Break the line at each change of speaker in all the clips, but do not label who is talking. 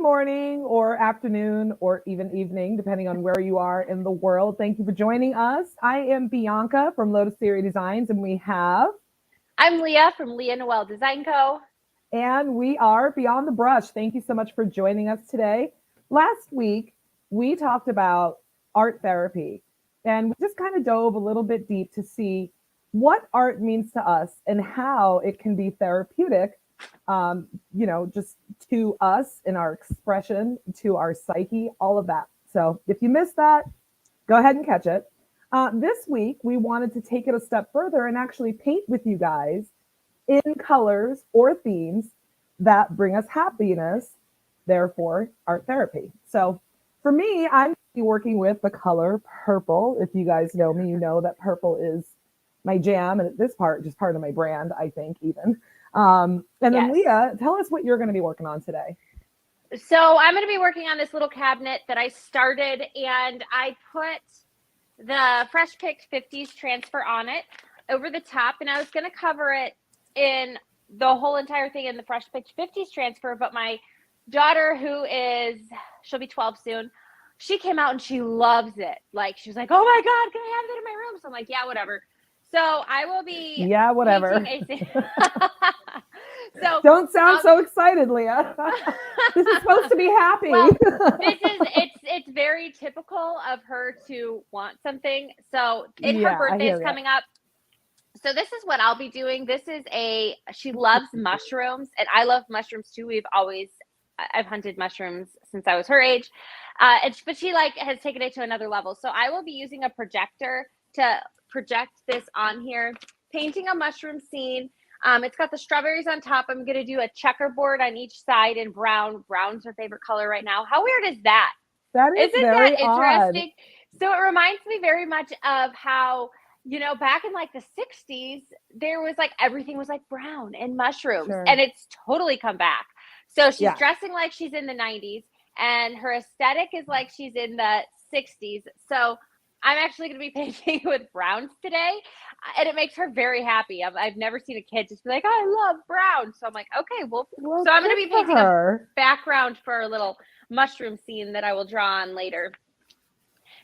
morning or afternoon or even evening, depending on where you are in the world. Thank you for joining us. I am Bianca from Lotus Theory Designs, and
I'm Leah from Leah Noell Design Co.
we are Beyond the Brush. Thank you so much for joining us today. Last week, we talked about art therapy, and we just kind of dove a little bit deep to see what art means to us and how it can be therapeutic, just to us in our expression, to our psyche, all of that. So if you missed that, go ahead and catch it. This week, we wanted to take it a step further and actually paint with you guys in colors or themes that bring us happiness, therefore art therapy. So for me, I'm working with the color purple. If you guys know me, you know that purple is my jam, and this part, just part of my brand, I think, even. And then Leah, tell us what you're going to be working on today.
So I'm going to be working on this little cabinet that I started, and I put the Fresh Picked 50s transfer on it over the top, and I was going to cover it in the whole entire thing in the Fresh Picked 50s transfer, but my daughter, she'll be 12 soon, she came out and she loves it. Like, she was like, oh my God, can I have it in my room? So I'm like, yeah, whatever. So I will be
whatever.
So
don't sound so excited, Leah. This is supposed to be happy.
Well, it's very typical of her to want something. So her birthday is coming up. So this is what I'll be doing. She loves mushrooms, and I love mushrooms too. I've hunted mushrooms since I was her age. But she has taken it to another level. So I will be using a projector to project this on here, painting a mushroom scene. It's got the strawberries on top. I'm going to do a checkerboard on each side in brown. Brown's her favorite color right now. How weird is that?
Isn't that
interesting?
Odd.
So it reminds me very much of how, back in the 60s, there was everything was brown and mushrooms, and it's totally come back. So she's dressing like she's in the 90s, and her aesthetic is like she's in the 60s. So I'm actually going to be painting with browns today, and it makes her very happy. I've never seen a kid just be like, I love brown. So I'm like, okay, well so I'm going to be painting a background for a little mushroom scene that I will draw on later.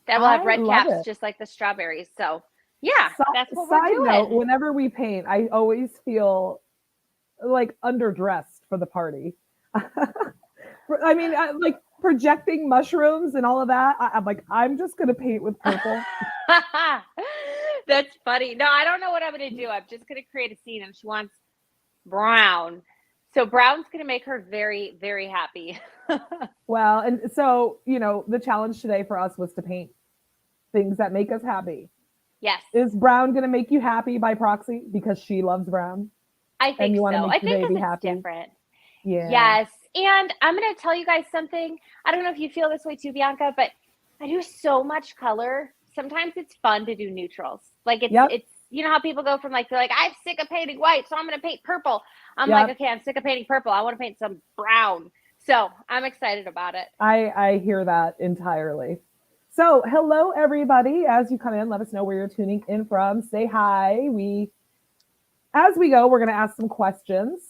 That will have red caps, just like the strawberries. So yeah, that's what we're doing.
Side note, whenever we paint, I always feel like underdressed for the party. I mean, projecting mushrooms and all of that. I'm just going to paint with purple.
That's funny. No, I don't know what I'm going to do. I'm just going to create a scene, and she wants brown. So brown's going to make her very, very happy.
Well, and so, the challenge today for us was to paint things that make us happy.
Yes.
Is brown going to make you happy by proxy because she loves brown?
I think
you want
so.
To make
I think
baby
it's
happy?
different.
Yeah.
Yes. And I'm going to tell you guys something. I don't know if you feel this way too, Bianca, but I do so much color. Sometimes it's fun to do neutrals. It's how people go from they're like, I'm sick of painting white, so I'm going to paint purple. I'm like, okay, I'm sick of painting purple. I want to paint some brown. So I'm excited about it.
I hear that entirely. So hello, everybody. As you come in, let us know where you're tuning in from. Say hi. As we go, we're going to ask some questions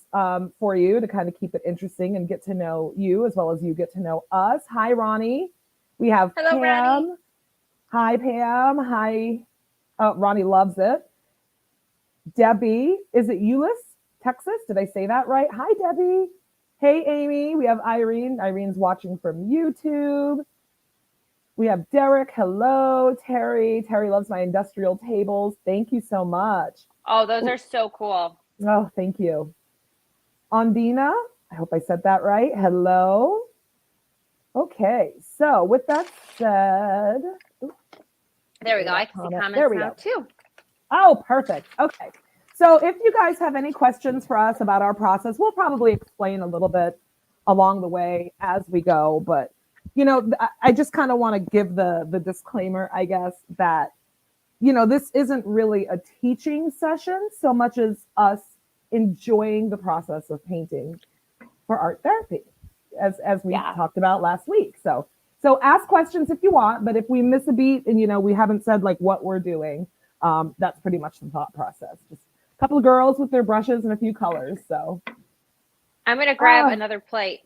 for you to kind of keep it interesting and get to know you as well as you get to know us. Hi, Ronnie. We have
Hello,
Pam.
Ronnie.
Hi, Pam. Hi. Ronnie loves it. Debbie. Is it Euless, Texas? Did I say that right? Hi, Debbie. Hey, Amy. We have Irene. Irene's watching from YouTube. We have Derek. Hello. Terry. Terry loves my industrial tables. Thank you so much.
Oh, those are so cool.
Oh, thank you. Ondina, I hope I said that right. Hello. Okay, so with that said,
there we go. I can see comments now too.
Oh, perfect. Okay. So if you guys have any questions for us about our process, we'll probably explain a little bit along the way as we go. But, I just kind of want to give the disclaimer, I guess, that this isn't really a teaching session so much as us enjoying the process of painting for art therapy, as we talked about last week. So ask questions if you want, but if we miss a beat and, we haven't said what we're doing, that's pretty much the thought process. Just a couple of girls with their brushes and a few colors. So
I'm going to grab another plate.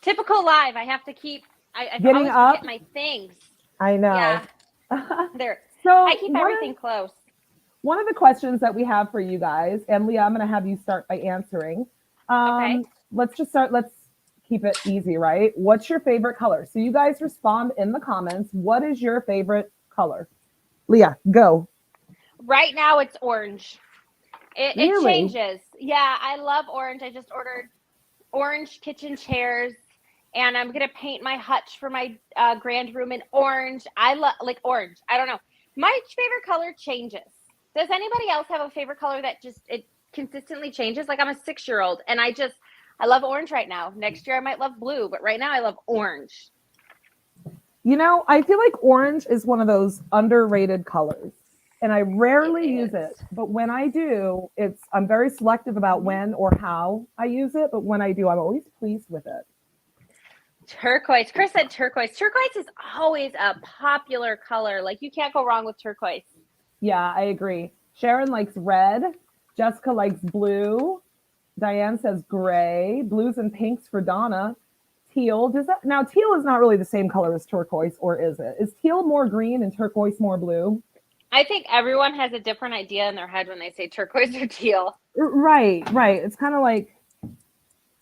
Typical live. I have to keep. I
Getting
always
up.
forget my things.
I know.
Yeah.
So
I keep everything close.
One of the questions that we have for you guys, and Leah, I'm going to have you start by answering.
Okay.
Let's keep it easy, right? What's your favorite color? So you guys respond in the comments. What is your favorite color? Leah, go.
Right now it's orange. It
Really?
changes. Yeah, I love orange. I just ordered orange kitchen chairs, and I'm gonna paint my hutch for my grand room in orange. I love like orange. I don't know. My favorite color changes. Does anybody else have a favorite color that just it consistently changes? Like I'm a 6-year-old, and I love orange right now. Next year I might love blue, but right now I love orange.
I feel like orange is one of those underrated colors. And I rarely use it, but when I do, I'm very selective about when or how I use it. But when I do, I'm always pleased with it.
Turquoise. Chris said turquoise. Turquoise is always a popular color. Like you can't go wrong with turquoise.
Yeah, I agree. Sharon likes red. Jessica likes blue. Diane says gray. Blues and pinks for Donna. Teal. Now teal is not really the same color as turquoise, or is it? Is teal more green and turquoise more blue?
I think everyone has a different idea in their head when they say turquoise or teal.
Right. It's kind of like,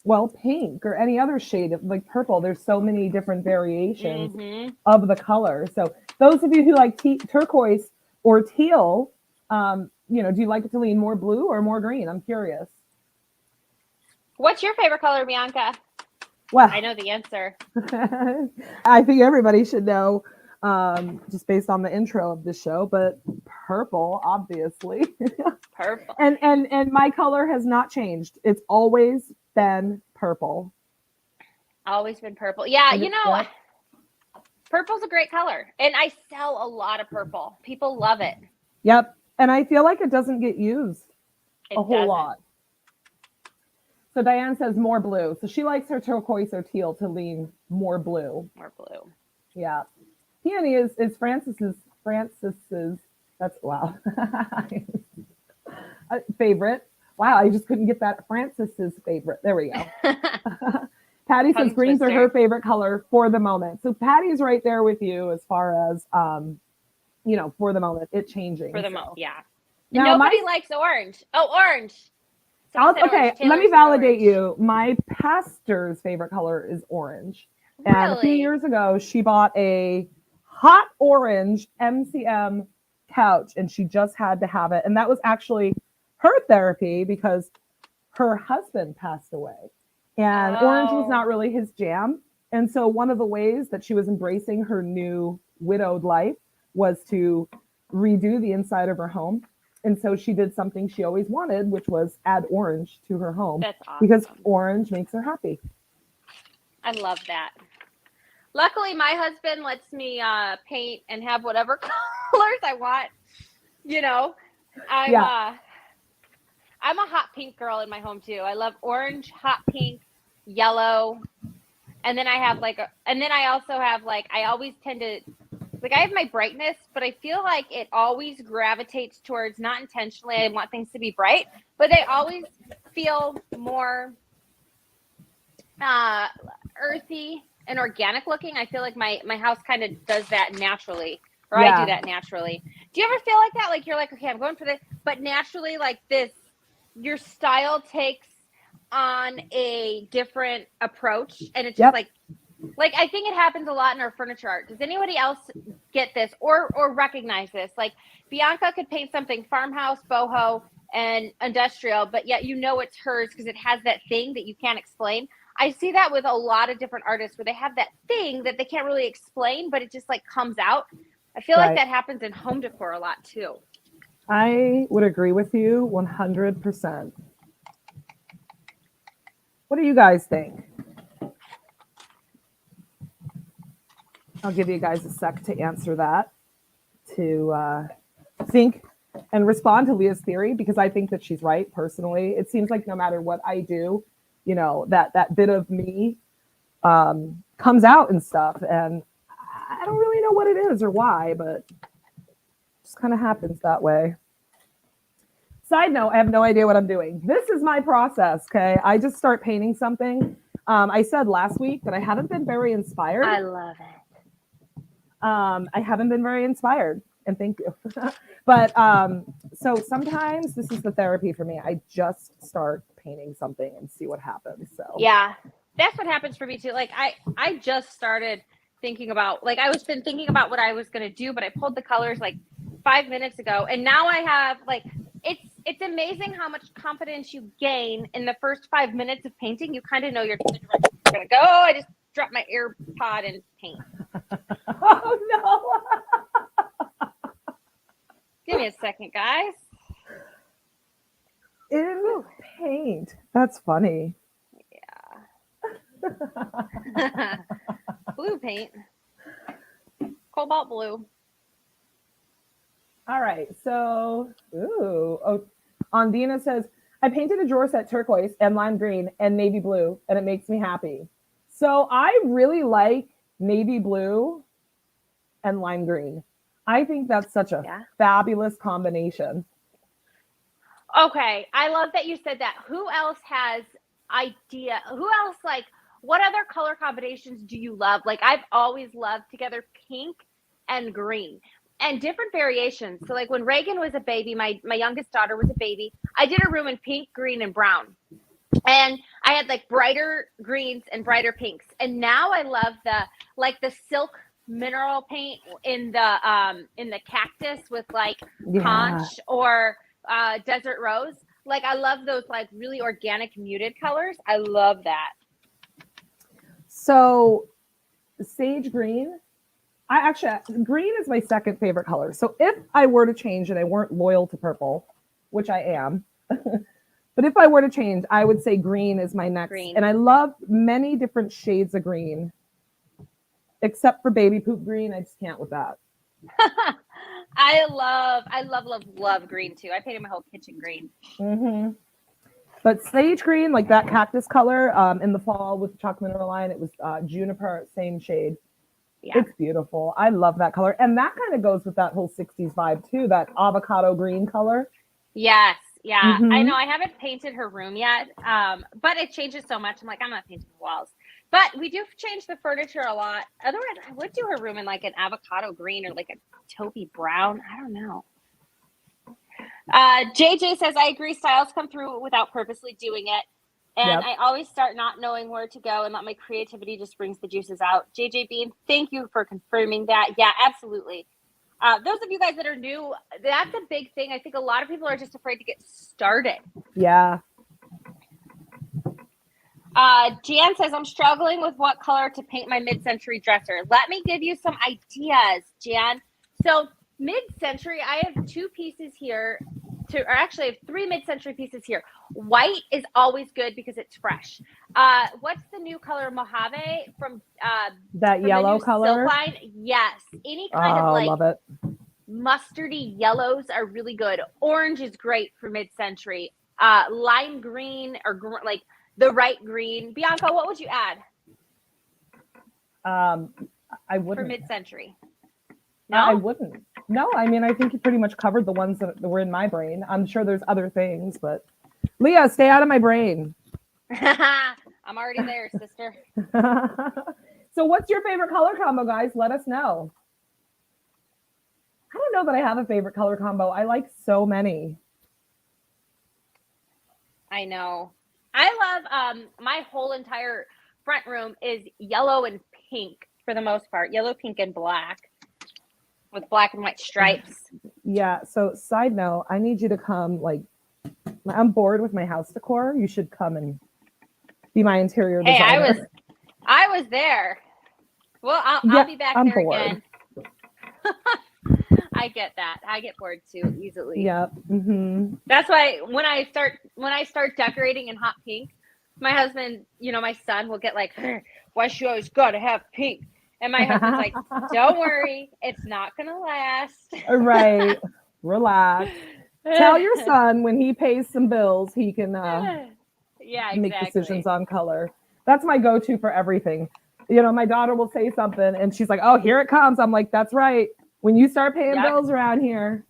well, pink or any other shade of like purple. There's so many different variations of the color. So those of you who like turquoise or teal, do you like it to lean more blue or more green? I'm curious.
What's your favorite color, Bianca?
Well,
I know the answer.
I think everybody should know. Just based on the intro of this show, but purple, obviously.
Purple.
And my color has not changed. It's always been purple.
Always been purple. Yeah, purple's a great color. And I sell a lot of purple. People love it.
Yep. And I feel like it doesn't get used a whole lot. So Diane says more blue. So she likes her turquoise or teal to lean more blue.
More blue.
Yeah. Peony is Francis's, that's, wow. Favorite. Wow, I just couldn't get that. Francis's favorite. There we go. Patty says greens are her favorite color for the moment. So Patty's right there with you as far as, for the moment, it changing.
For the moment, yeah.
Now,
nobody likes orange. Oh, orange.
Okay, let me validate you. My pastor's favorite color is orange.
Really?
And a few years ago, she bought a hot orange MCM couch, and she just had to have it. And that was actually her therapy because her husband passed away. And orange was not really his jam. And so one of the ways that she was embracing her new widowed life was to redo the inside of her home. And so she did something she always wanted, which was add orange to her home.
That's awesome.
Because orange makes her happy.
I love that. Luckily, my husband lets me paint and have whatever colors I want. I'm a hot pink girl in my home too. I love orange, hot pink, yellow, and then I also have I always tend to I have my brightness, but I feel like it always gravitates towards, not intentionally, I want things to be bright, but they always feel more earthy and organic looking. I feel like my house kind of does that naturally, or I do that naturally. Do you ever feel like that? Like you're like, okay, I'm going for this, but naturally your style takes on a different approach, and it's just like I think it happens a lot in our furniture art. Does anybody else get this or recognize this? Like Bianca could paint something farmhouse, boho, and industrial, but yet it's hers because it has that thing that you can't explain. I see that with a lot of different artists where they have that thing that they can't really explain, but it just comes out. I feel like that happens in home decor a lot too.
I would agree with you 100%. What do you guys think? I'll give you guys a sec to answer that, to think and respond to Leah's theory, because I think that she's right personally. It seems like no matter what I do, that bit of me comes out and stuff. And I don't really know what it is or why, but it just kind of happens that way. Side note, I have no idea what I'm doing. This is my process, okay? I just start painting something. I said last week that I haven't been very inspired.
I love it.
I haven't been very inspired, and thank you. But so sometimes this is the therapy for me. I just start painting something and see what happens. So
yeah, that's what happens for me too. Like I just started thinking about, like, I was been thinking about what I was going to do, but I pulled the colors like 5 minutes ago, and now I have like, it's amazing how much confidence you gain in the first 5 minutes of painting. You kind of know the direction you're going to go. I just dropped my AirPod and paint.
Oh no.
Give me a second, guys.
In paint. That's funny.
Yeah. Blue paint. Cobalt blue.
All right. So, Ondina says, I painted a drawer set turquoise and lime green and navy blue, and it makes me happy. So I really like navy blue and lime green. I think that's such a fabulous combination.
Okay. I love that you said that. Who else has idea? Who else, like, what other color combinations do you love? Like, I've always loved together pink and green and different variations. So like when Reagan was a baby, my youngest daughter was a baby, I did a room in pink, green, and brown. And I had like brighter greens and brighter pinks. And now I love the silk mineral paint in the cactus with like conch or desert rose. Like I love those like really organic muted colors. I love that.
So sage green, green is my second favorite color. So if I were to change and I weren't loyal to purple, which I am, but if I were to change, I would say green is my next. Green. And I love many different shades of green, except for baby poop green. I just can't with that.
I love green too. I painted my whole kitchen green.
Mm-hmm. But sage green, like that cactus color, in the fall with the chocolate mineral line, it was juniper, same shade. Yeah. It's beautiful. I love that color. And that kind of goes with that whole 60s vibe too, that avocado green color.
Yes. Yeah. Mm-hmm. I know I haven't painted her room yet, but it changes so much. I'm like, I'm not painting the walls. But we do change the furniture a lot. Otherwise, I would do her room in like an avocado green or like a taupey brown. I don't know. JJ says, I agree. Styles come through without purposely doing it. And I always start not knowing where to go and let my creativity just brings the juices out. JJ Bean, thank you for confirming that. Yeah, absolutely. Those of you guys that are new, that's a big thing. I think a lot of people are just afraid to get started.
Yeah.
Jan says, I'm struggling with what color to paint my mid-century dresser. Let me give you some ideas, Jan. So mid-century, I have two pieces here. I have three mid-century pieces here. White is always good because it's fresh. What's the new color Mojave from
that from yellow color?
Silk line? Yes. Any kind of like
love it.
Mustardy yellows are really good. Orange is great for mid-century. Lime green or like the right green. Bianca, what would you add?
I wouldn't.
For mid-century.
No, I wouldn't. No, I mean, I think you pretty much covered the ones that were in my brain. I'm sure there's other things, but Leah, stay out of my brain.
I'm already there, sister.
So what's your favorite color combo, guys? Let us know. I don't know that I have a favorite color combo. I like so many.
I know. I love my whole entire front room is yellow and pink for the most part. Yellow, pink, and black. With black and white stripes.
Yeah. So side note, I need you to come. Like, I'm bored with my house decor. You should come and be my interior designer.
Hey, I was there. Well, I'll be back there bored. Again. I get that. I get bored too easily.
Yep. Mm-hmm.
That's why when I start decorating in hot pink, my husband, my son will get like, why she always gotta have pink? And my husband's like, don't worry, it's not going to last.
Right. Relax. Tell your son when he pays some bills, he can make decisions on color. That's my go-to for everything. My daughter will say something and she's like, oh, here it comes. I'm like, that's right. When you start paying bills around here.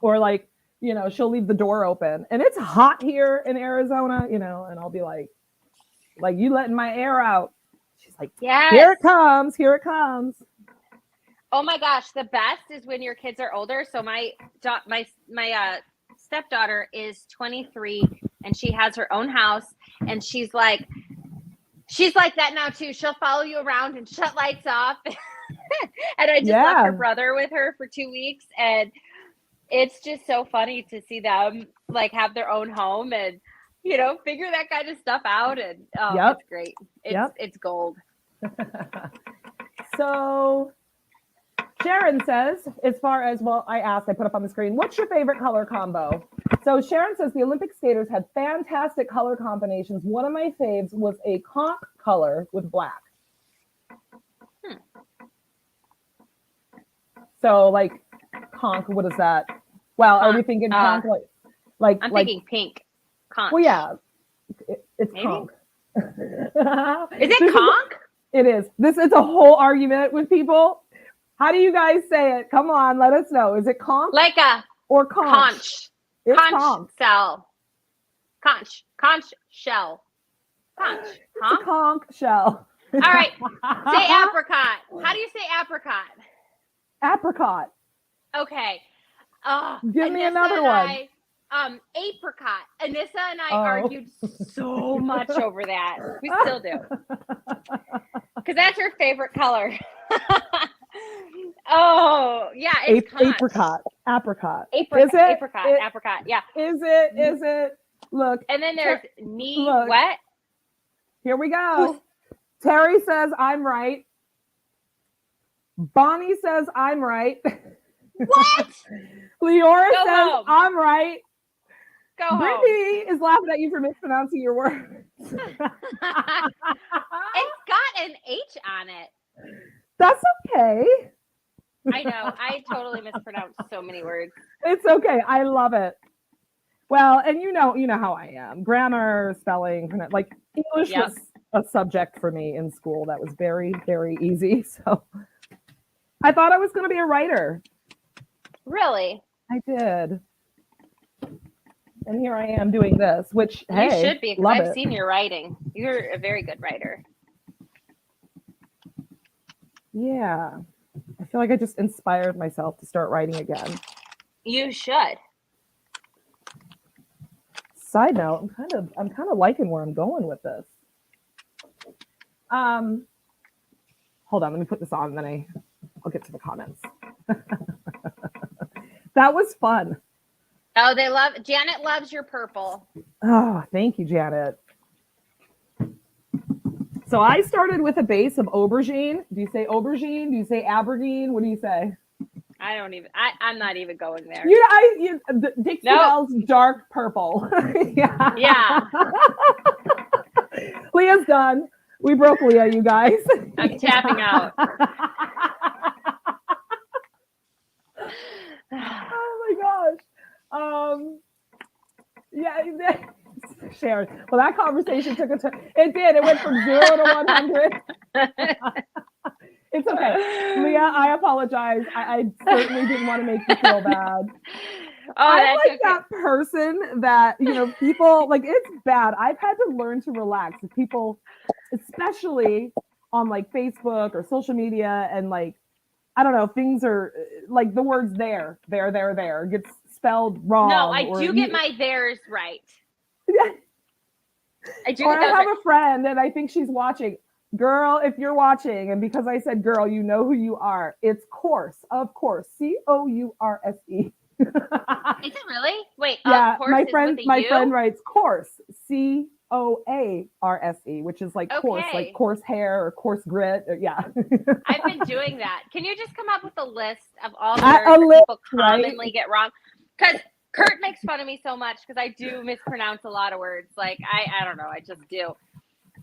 Or like, she'll leave the door open, and it's hot here in Arizona, and I'll be like, you letting my air out? She's like,
yes.
Here it comes. Here it comes.
Oh my gosh. The best is when your kids are older. So my stepdaughter is 23 and she has her own house, and she's like that now too. She'll follow you around and shut lights off. And I just left her brother with her for 2 weeks, and it's just so funny to see them like have their own home and figure that kind of stuff out. And it's great. It's gold.
So Sharon says, as far as, I put up on the screen, what's your favorite color combo? So Sharon says the Olympic skaters had fantastic color combinations. One of my faves was a conch color with black. So like conch, what is that? Well, are we thinking conch like
I'm thinking pink. Conch.
Well, yeah, it's
Maybe?
conch.
Is it conch?
It is. This is a whole argument with people. How do you guys say it? Come on, let us know. Is it conch?
Like a
or conch?
Conch.
It's
conch cell. Conch shell. Conch.
It's a conch shell.
All right. Say apricot. How do you say apricot?
Apricot.
Okay.
Give me another one.
Apricot. Anissa and I argued so much over that. We still do. Because that's her favorite color. Oh, yeah. It's
apricot. Apricot.
Is it? Apricot.
It,
apricot. Yeah.
Is it? Look.
And then there's what?
Here we go. Terry says I'm right. Bonnie says I'm right.
What?
Leora says
home.
I'm right.
Go
Brittany
home.
is laughing at you for mispronouncing your words.
It's got an H on it.
That's okay.
I know. I totally mispronounced so many words.
It's okay. I love it. Well, and you know how I am. Grammar, spelling, like English was a subject for me in school that was very, very easy. So I thought I was going to be a writer.
Really?
I did. And here I am doing this, which,
you should be, because I've seen your writing. You're a very good writer.
Yeah. I feel like I just inspired myself to start writing again.
You should.
Side note, I'm kind of liking where I'm going with this. Hold on, let me put this on, and then I'll get to the comments. That was fun.
Oh, Janet loves your purple.
Oh, thank you, Janet. So I started with a base of aubergine. Do you say aubergine? Do you say aubergine? What do you say?
I'm not even going there.
Dixie Belle's dark purple.
Yeah.
Leah's done. We broke Leah, you guys.
I'm tapping out.
Oh my gosh. Sharon. Well, that conversation took a turn. It did. It went from 0 to 100. It's okay. Leah, I apologize. I certainly didn't want to make you feel bad. I'm like that person that, people, like, it's bad. I've had to learn to relax. People, especially on like Facebook or social media, and like, I don't know, things are like the words there gets spelled wrong.
No, I do get my theirs right.
Yeah.
I do.
Or I have a friend, and I think she's watching. Girl, if you're watching, and because I said girl, you know who you are. It's course, of course. Course.
Is it really? Wait.
Yeah, my friend writes course. Coarse, which is like coarse, like coarse hair or coarse grit. Yeah.
I've been doing that. Can you just come up with a list of all the words that people commonly get wrong? Because Kurt makes fun of me so much because I do mispronounce a lot of words. Like, I don't know. I just do.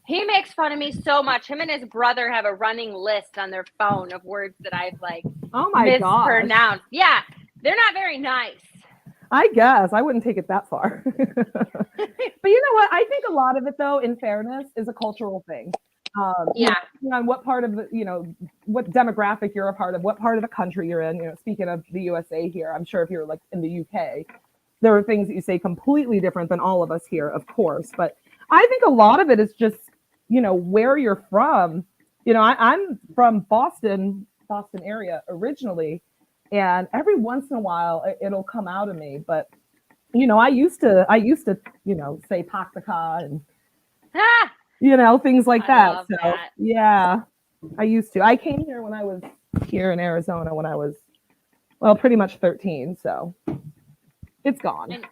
He makes fun of me so much. Him and his brother have a running list on their phone of words that I've like mispronounced. Gosh. Yeah. They're not very nice.
I guess I wouldn't take it that far. But you know what? I think a lot of it, though, in fairness, is a cultural thing. Depending on what part of the, what demographic you're a part of, what part of the country you're in. Speaking of the USA here, I'm sure if you're like in the UK, there are things that you say completely different than all of us here, of course. But I think a lot of it is just, where you're from. I'm from Boston area originally, and every once in a while it'll come out of me. But I used to say paktika and things like that. So that. Yeah, I used to. I came here when I was here in Arizona when I was, well, pretty much 13. So it's gone.
And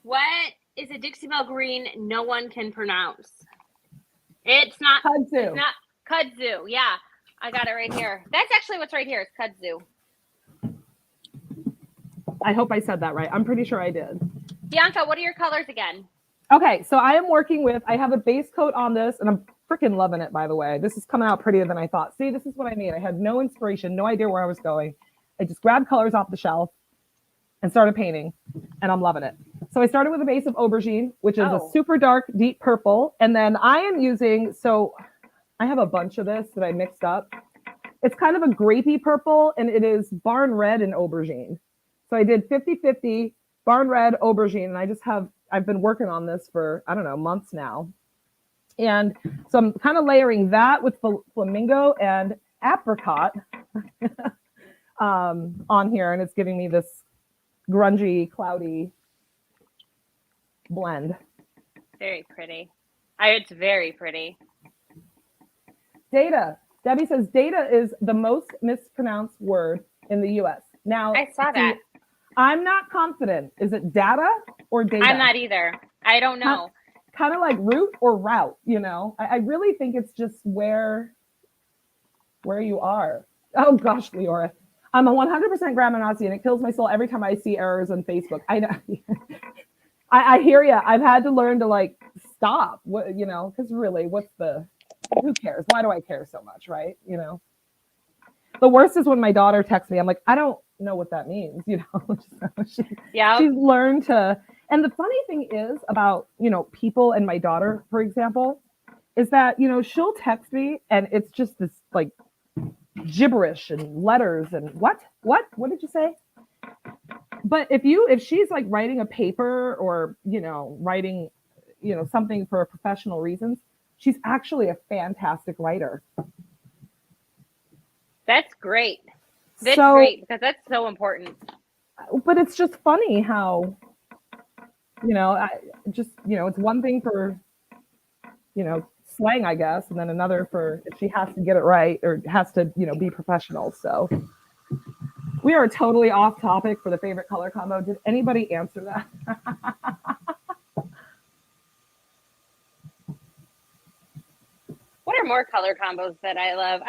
what is a Dixie Belle green no one can pronounce? It's not kudzu. It's not kudzu. Yeah, I got it right here. That's actually what's right here. It's kudzu.
I hope I said that right. I'm pretty sure I did.
Bianca, what are your colors again?
Okay, so I am working with, I have a base coat on this, and I'm freaking loving it, by the way. This is coming out prettier than I thought. See, this is what I mean. I had no inspiration, no idea where I was going. I just grabbed colors off the shelf and started painting, and I'm loving it. So I started with a base of aubergine, which is a super dark, deep purple. And then I am using, so I have a bunch of this that I mixed up. It's kind of a grapey purple, and it is barn red and aubergine. So I did 50-50 barn red aubergine, and I've been working on this for, I don't know, months now. And so I'm kind of layering that with flamingo and apricot on here, and it's giving me this grungy, cloudy blend.
Very pretty. It's very pretty.
Data. Debbie says data is the most mispronounced word in the U.S. Now,
I saw that.
I'm not confident. Is it data or data?
I'm not either. I don't know.
Kind of like root or route, I really think it's just where you are. Oh gosh, Leora. I'm a 100% grammar Nazi, and it kills my soul every time I see errors on Facebook. I know. I hear you. I've had to learn to stop, because really, who cares? Why do I care so much, right? The worst is when my daughter texts me. I'm like, I don't know what that means, She's learned to. And the funny thing is about, people and my daughter, for example, is that, she'll text me and it's just this gibberish and letters and what did you say? But if she's writing a paper or, writing, something for professional reasons, she's actually a fantastic writer.
That's great. That's great because that's so important.
But it's just funny how, it's one thing for, slang, I guess, and then another for if she has to get it right or has to, be professional. So we are totally off topic for the favorite color combo. Did anybody answer that?
What are more color combos that I love?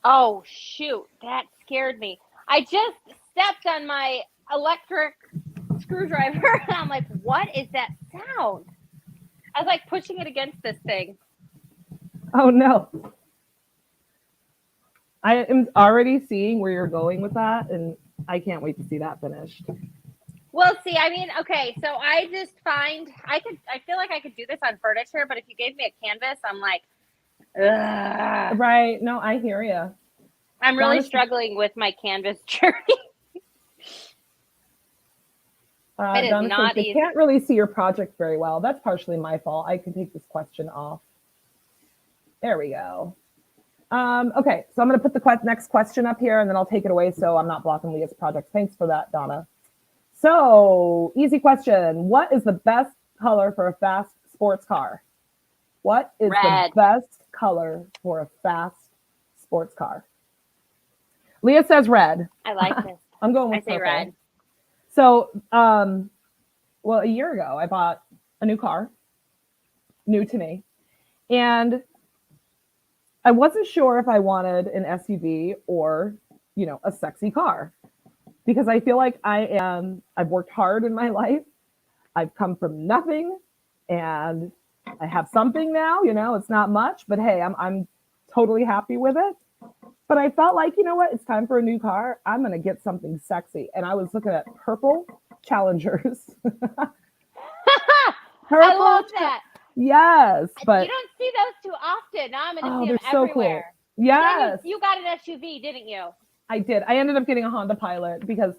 Oh, shoot. That scared me. I just stepped on my electric screwdriver, and I'm like, what is that sound? I was pushing it against this thing.
Oh, no. I am already seeing where you're going with that, and I can't wait to see that finished.
Well, see, okay, so I just I feel like I could do this on furniture, but if you gave me a canvas, I'm like, ugh.
Right. No, I hear you.
I'm really struggling with my canvas journey. It is not easy.
I can't really see your project very well. That's partially my fault. I can take this question off. There we go. Okay, so I'm going to put the next question up here, and then I'll take it away so I'm not blocking Leah's project. Thanks for that, Donna. So, easy question. What is the best color for a fast sports car? What is the best color for a fast sports car? Leah says red.
I like this.
I'm going with
purple. I say red.
So, a year ago, I bought a new car, new to me, and I wasn't sure if I wanted an SUV or, a sexy car, because I feel like I've worked hard in my life. I've come from nothing, and I have something now, it's not much, but hey, I'm totally happy with it. But I felt like, it's time for a new car. I'm going to get something sexy. And I was looking at purple Challengers.
I love that.
Yes. But
you don't see those too often. I'm going to see them
they're so
everywhere.
Yes.
You got an SUV, didn't you?
I did. I ended up getting a Honda Pilot because,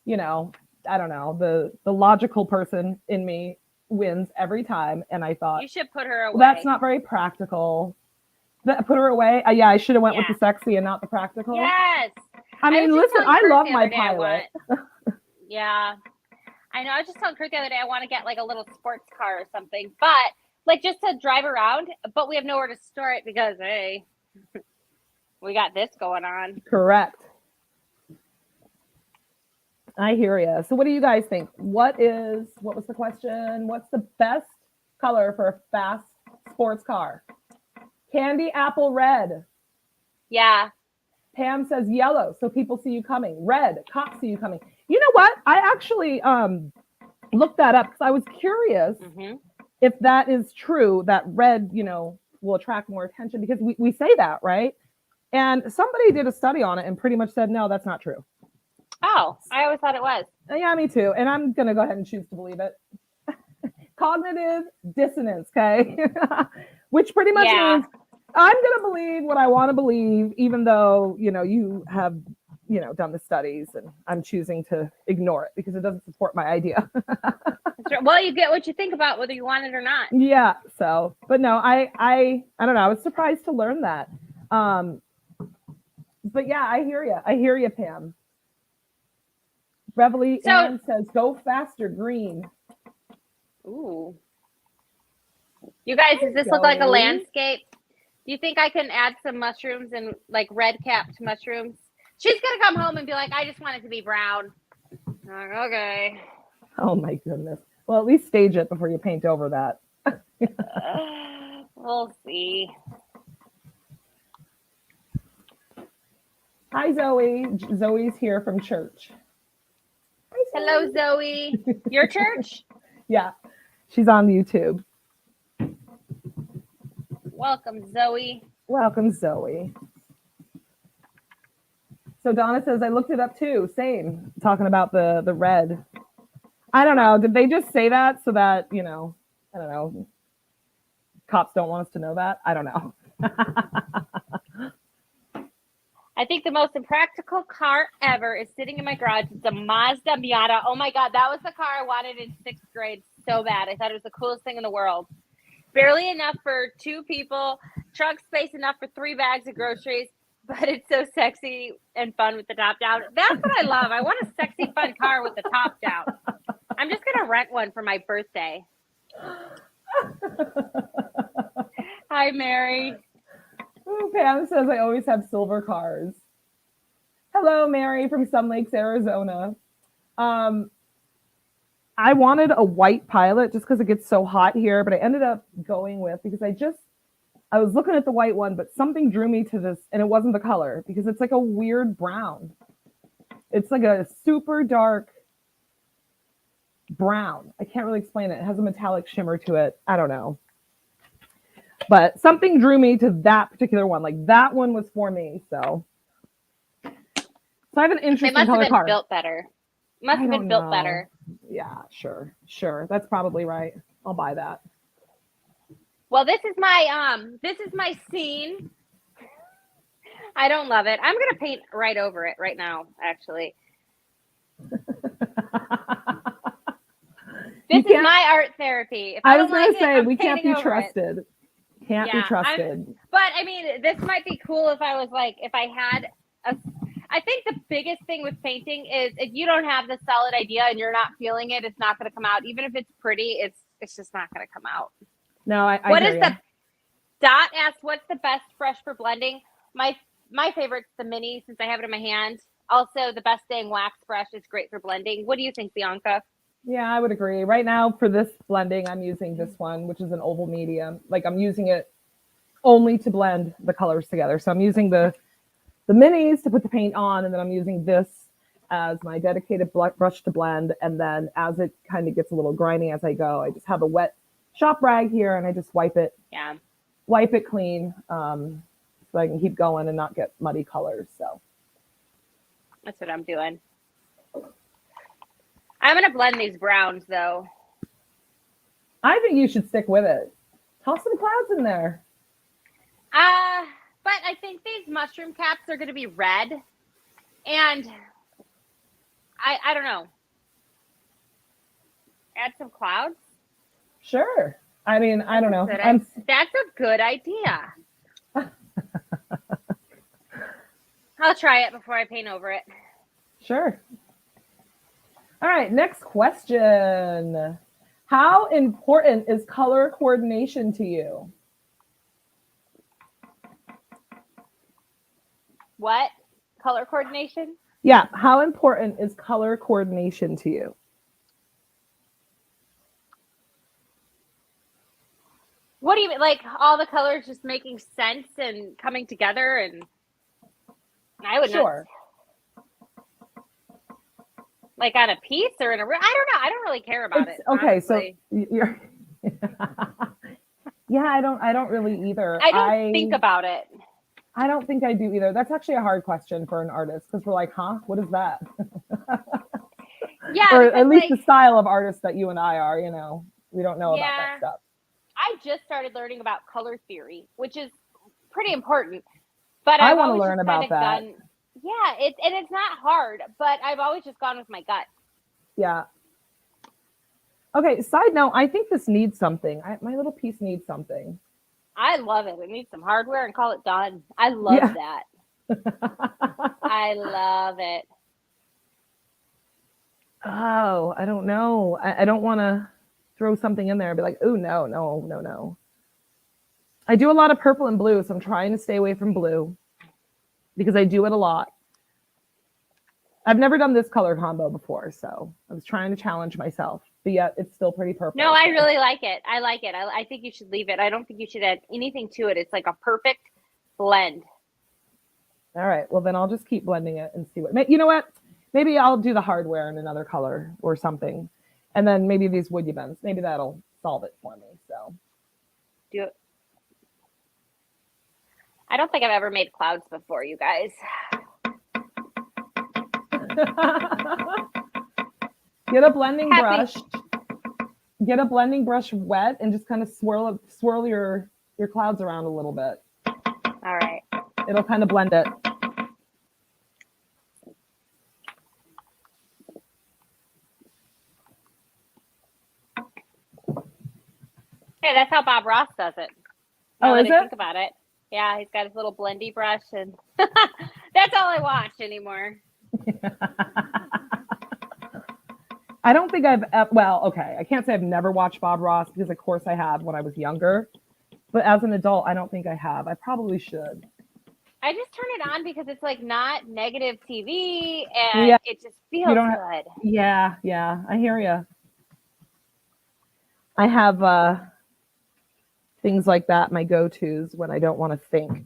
I don't know, the logical person in me wins every time. And I thought,
you should put her away.
Well, that's not very practical. Put her away. Yeah, I should have went with the sexy and not the practical.
Yes.
I mean, listen, I love my Pilot.
Yeah. I know. I was just telling Kurt the other day I want to get like a little sports car or something, but like just to drive around, but we have nowhere to store it because, hey, we got this going on.
Correct. I hear you. So what do you guys think? What was the question? What's the best color for a fast sports car? Candy apple red.
Yeah.
Pam says yellow, so people see you coming. Red, cops see you coming. You know what? I actually looked that up because I was curious if that is true, that red, will attract more attention, because we say that, right? And somebody did a study on it and pretty much said, no, that's not true.
Oh, I always thought it was.
Yeah, me too. And I'm going to go ahead and choose to believe it. Cognitive dissonance, okay? Which pretty much means I'm going to believe what I want to believe, even though, you have, done the studies, and I'm choosing to ignore it because it doesn't support my idea.
Well, you get what you think about whether you want it or not.
Yeah. So, but no, I don't know. I was surprised to learn that. But yeah, I hear you. I hear you, Pam. Reveille Ann says, go faster, green.
Ooh. You guys, does this look like a landscape? Do you think I can add some mushrooms and like red capped mushrooms? She's going to come home and be like, I just want it to be brown. I'm like, okay.
Oh my goodness. Well, at least stage it before you paint over that.
We'll see.
Hi, Zoe. Zoe's here from church.
Hello, Zoe. Your church?
Yeah, she's on YouTube.
Welcome, Zoe.
Welcome, Zoe. So Donna says, I looked it up too. Same. Talking about the red. I don't know. Did they just say that so that, I don't know, cops don't want us to know that? I don't know.
I think the most impractical car ever is sitting in my garage. It's a Mazda Miata. Oh my God, that was the car I wanted in 6th grade so bad. I thought it was the coolest thing in the world. Barely enough for 2 people, trunk space enough for 3 bags of groceries, but it's so sexy and fun with the top down. That's what I love. I want a sexy, fun car with the top down. I'm just going to rent one for my birthday. Hi, Mary.
Oh, Pam says, I always have silver cars. Hello, Mary from Sun Lakes, Arizona. I wanted a white Pilot just because it gets so hot here, but I ended up going with, because I was looking at the white one, but something drew me to this, and it wasn't the color, because it's like a weird brown. It's like a super dark brown. I can't really explain it. It has a metallic shimmer to it. I don't know. But something drew me to that particular one. Like that one was for me. So I have an interesting color car.
Built better. Must have been built better.
Yeah, sure. That's probably right. I'll buy that.
Well, this is my scene. I don't love it. I'm gonna paint right over it right now, actually. This is my art therapy. If I was going to say, we can't be trusted.
Can't be trusted.
But I mean, this might be cool if I was like, if I had I think the biggest thing with painting is if you don't have the solid idea and you're not feeling it, it's not going to come out. Even if it's pretty, it's just not going to come out.
No, I
What
hear
is
you.
the Dot asked, what's the best brush for blending? My favorite's the mini, since I have it in my hand. Also, the best dang wax brush is great for blending. What do you think, Bianca?
Yeah, I would agree. Right now, for this blending, I'm using this one, which is an oval medium. Like I'm using it only to blend the colors together. So I'm using the minis to put the paint on, and then I'm using this as my dedicated brush to blend. And then as it kind of gets a little grimy as I go, I just have a wet shop rag here, and I just wipe it clean, so I can keep going and not get muddy colors. So
that's what I'm doing. I'm going to blend these browns, though.
I think you should stick with it. Toss some clouds in there.
But I think these mushroom caps are going to be red. And I don't know. Add some clouds?
Sure. I mean, I don't know.
That's a good idea. I'll try it before I paint over it.
Sure. All right, next question. How important is color coordination to you?
What? Color coordination?
Yeah, how important is color coordination to you?
What do you mean? Like all the colors just making sense and coming together? And I would
sure.
Like on a piece or in a room? I don't know. I don't really care about it.
Okay,
honestly.
So you're yeah, I don't really either.
I don't think about it.
I don't think I do either. That's actually a hard question for an artist because we're like, huh? What is that?
Yeah.
Or at least the style of artists that you and I are, you know, we don't know about that stuff.
I just started learning about color theory, which is pretty important. But
I want to learn about that.
Yeah, it's not hard, but I've always just gone with my gut.
Yeah. Okay, side note, I think this needs something. My little piece needs something.
I love it. It needs some hardware and call it done. I love that. I love it.
Oh, I don't know. I don't want to throw something in there and be like, oh, no. I do a lot of purple and blue, so I'm trying to stay away from blue because I do it a lot. I've never done this color combo before, so I was trying to challenge myself, but yet it's still pretty purple.
No, I really like it. I like it. I think you should leave it. I don't think you should add anything to it. It's like a perfect blend.
All right. Well, then I'll just keep blending it and see what, you know what? Maybe I'll do the hardware in another color or something. And then maybe these wood bends, maybe that'll solve it for me. So
do it. I don't think I've ever made clouds before, you guys.
Get a blending brush. Get a blending brush wet and just kind of swirl your clouds around a little bit.
All right.
It'll kind of blend it.
Hey, that's how Bob Ross does it.
Oh, is it?
Think about it. Yeah, he's got his little blendy brush, and that's all I watch anymore.
I don't think okay. I can't say I've never watched Bob Ross because of course I have when I was younger, but as an adult, I don't think I have. I probably should.
I just turn it on because it's like not negative TV and it just feels good.
Yeah, I hear you. I have things like that, my go-tos when I don't want to think.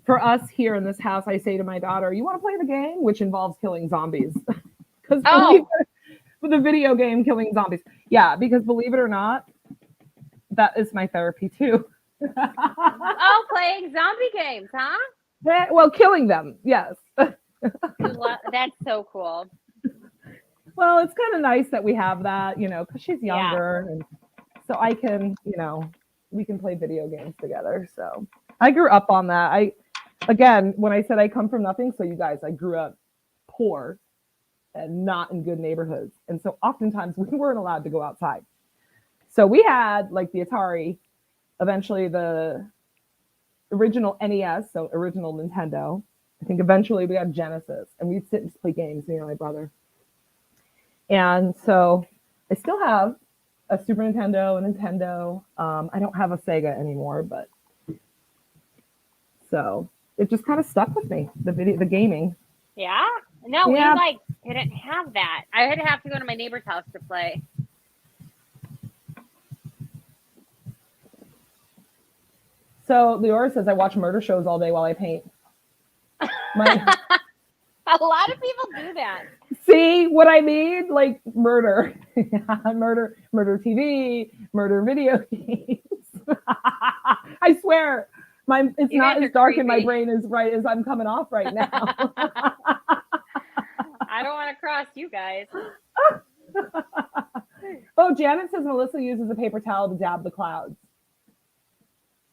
For us here in this house, I say to my daughter, you want to play the game? Which involves killing zombies. Because with the video game, killing zombies. Yeah, because believe it or not, that is my therapy too.
Oh, playing zombie games, huh?
Well, killing them, yes.
That's so cool.
Well, it's kind of nice that we have that, you know, because she's younger. And so I can, you know, we can play video games together. So I grew up on that. Again, when I said I come from nothing, so you guys, I grew up poor and not in good neighborhoods. And so oftentimes we weren't allowed to go outside. So we had like the Atari, eventually the original NES, so original Nintendo. I think eventually we got Genesis, and we'd sit and just play games, me and my brother. And so I still have a Super Nintendo, a Nintendo. I don't have a Sega anymore, but so it just kind of stuck with me, the gaming.
Yeah? No, we like didn't have that. I had to have to go to my neighbor's house to play.
So Leora says I watch murder shows all day while I paint.
A lot of people do that.
See what I mean? Like murder. murder TV, murder video games. I swear, it's not as dark in my brain as I'm coming off right now.
I don't want to cross you guys.
Oh, Janet says Melissa uses a paper towel to dab the clouds.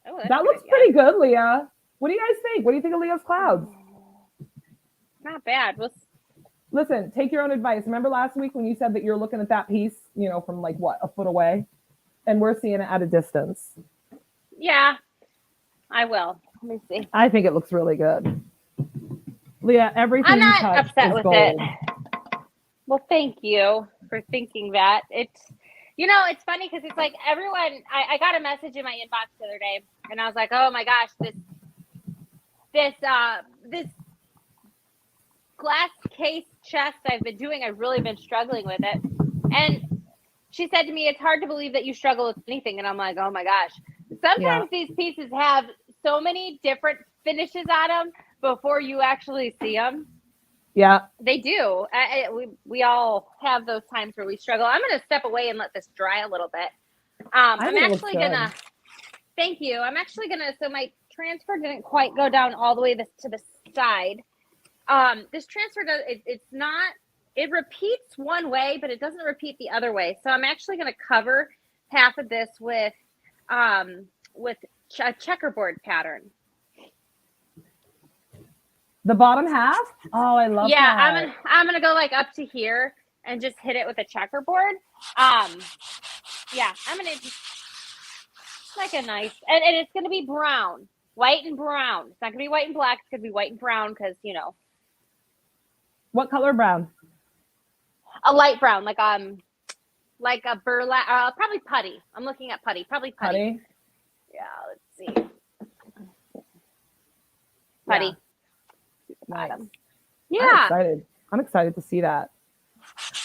Oh,
that looks pretty good, Leah. What do you guys think? What do you think of Leo's clouds?
Not bad.
Listen, take your own advice. Remember last week when you said that you're looking at that piece, from like what, a foot away? And we're seeing it at a distance.
Yeah, I will. Let me see.
I think it looks really good. Leah, everything
I'm not
you touch
upset
is
with
gold.
it. Well, thank you for thinking that. It's funny because it's like everyone, I got a message in my inbox the other day and I was like, oh my gosh, this glass case chest I've been doing, I've really been struggling with it. And she said to me, it's hard to believe that you struggle with anything. And I'm like, oh my gosh. Sometimes these pieces have so many different finishes on them before you actually see them.
Yeah.
They do. We all have those times where we struggle. I'm going to step away and let this dry a little bit. I'm actually going to, thank you. I'm actually going to, so my transfer didn't quite go down all the way to the side. This transfer does, it's not, it repeats one way, but it doesn't repeat the other way. So I'm actually going to cover half of this with a checkerboard pattern.
The bottom half? Oh, I love that.
Yeah, I'm gonna go like up to here and just hit it with a checkerboard. Yeah, I'm gonna just like a nice, and it's gonna be brown, white and brown. It's not gonna be white and black. It's gonna be white and brown because
What color brown?
A light brown, like a burlap, probably putty. I'm looking at putty, probably putty. Yeah, let's see. Putty.
Yeah. Nice.
Yeah.
I'm excited to see that.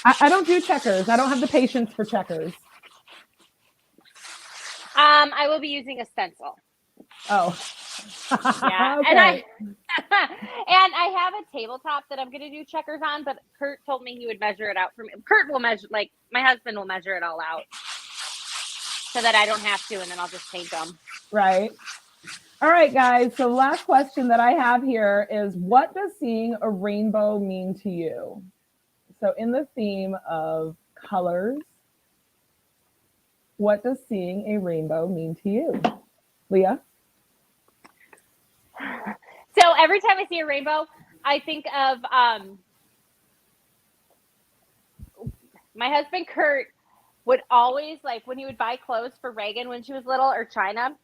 I don't do checkers. I don't have the patience for checkers.
I will be using a stencil.
Oh.
Yeah.
Okay.
And I have a tabletop that I'm going to do checkers on, but Kurt told me he would measure it out for me. Kurt will measure, like my husband will measure it all out so that I don't have to, and then I'll just paint them.
Right. All right, guys. So the last question that I have here is, what does seeing a rainbow mean to you? So in the theme of colors, what does seeing a rainbow mean to you? Leah?
So every time I see a rainbow, I think of my husband, Kurt, would always, like when he would buy clothes for Reagan when she was little, or China,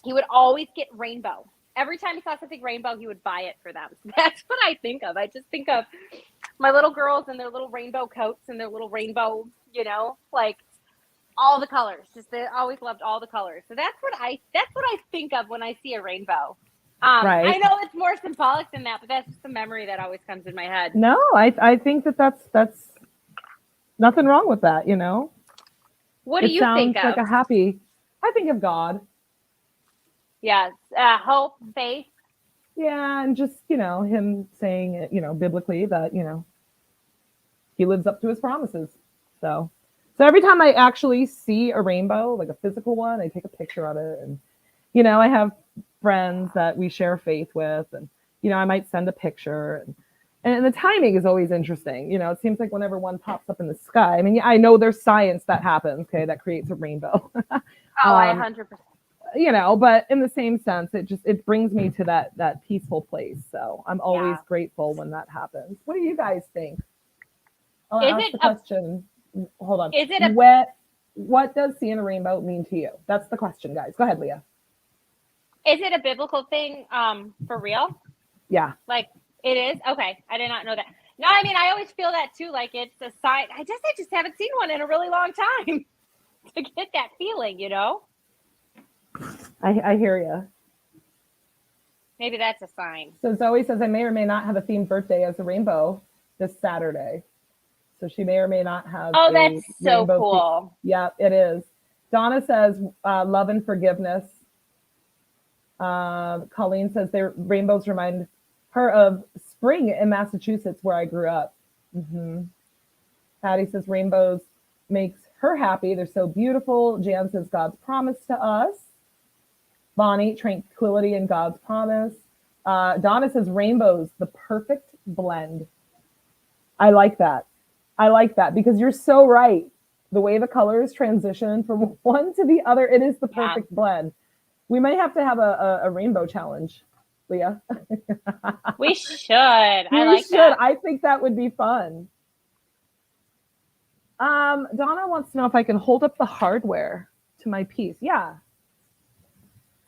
he would always get rainbow. Every time he saw something rainbow, he would buy it for them. So that's what I think of. I just think of my little girls and their little rainbow coats and their little rainbow, like all the colors. Just they always loved all the colors. So that's what I think of when I see a rainbow.
Right.
I know it's more symbolic than that, but that's just the memory that always comes in my head.
No, I think that's nothing wrong with that,
What do you think of?
It sounds like a happy. I think of God.
Yes, hope, faith.
Yeah, and just, him saying it, biblically that, he lives up to his promises. So every time I actually see a rainbow, like a physical one, I take a picture of it. And, I have friends that we share faith with, and, I might send a picture. And the timing is always interesting. It seems like whenever one pops up in the sky, I mean, I know there's science that happens, okay, that creates a rainbow.
I 100%.
But in the same sense, it brings me to that peaceful place. So I'm always grateful when that happens. What do you guys think? I'll ask the question. Hold on.
Is it
what does seeing a rainbow mean to you? That's the question, guys. Go ahead, Leah.
Is it a biblical thing for real?
Yeah.
Like it is? Okay. I did not know that. No, I mean, I always feel that too. Like it's a sign. I just haven't seen one in a really long time to get that feeling,
I hear you.
Maybe that's a sign.
So Zoe says, I may or may not have a themed birthday as a rainbow this Saturday. So she may or may not have.
Oh, that's so cool.
Yeah, it is. Donna says, love and forgiveness. Colleen says, their rainbows remind her of spring in Massachusetts, where I grew up. Mm-hmm. Patty says, rainbows makes her happy. They're so beautiful. Jan says, God's promise to us. Bonnie, tranquility and God's promise. Donna says, rainbows, the perfect blend. I like that because you're so right. The way the colors transition from one to the other, it is the perfect blend. We might have to have a rainbow challenge. Leah?
We should. I like
should.
that.
I think that would be fun. Donna wants to know if I can hold up the hardware to my piece. Yeah.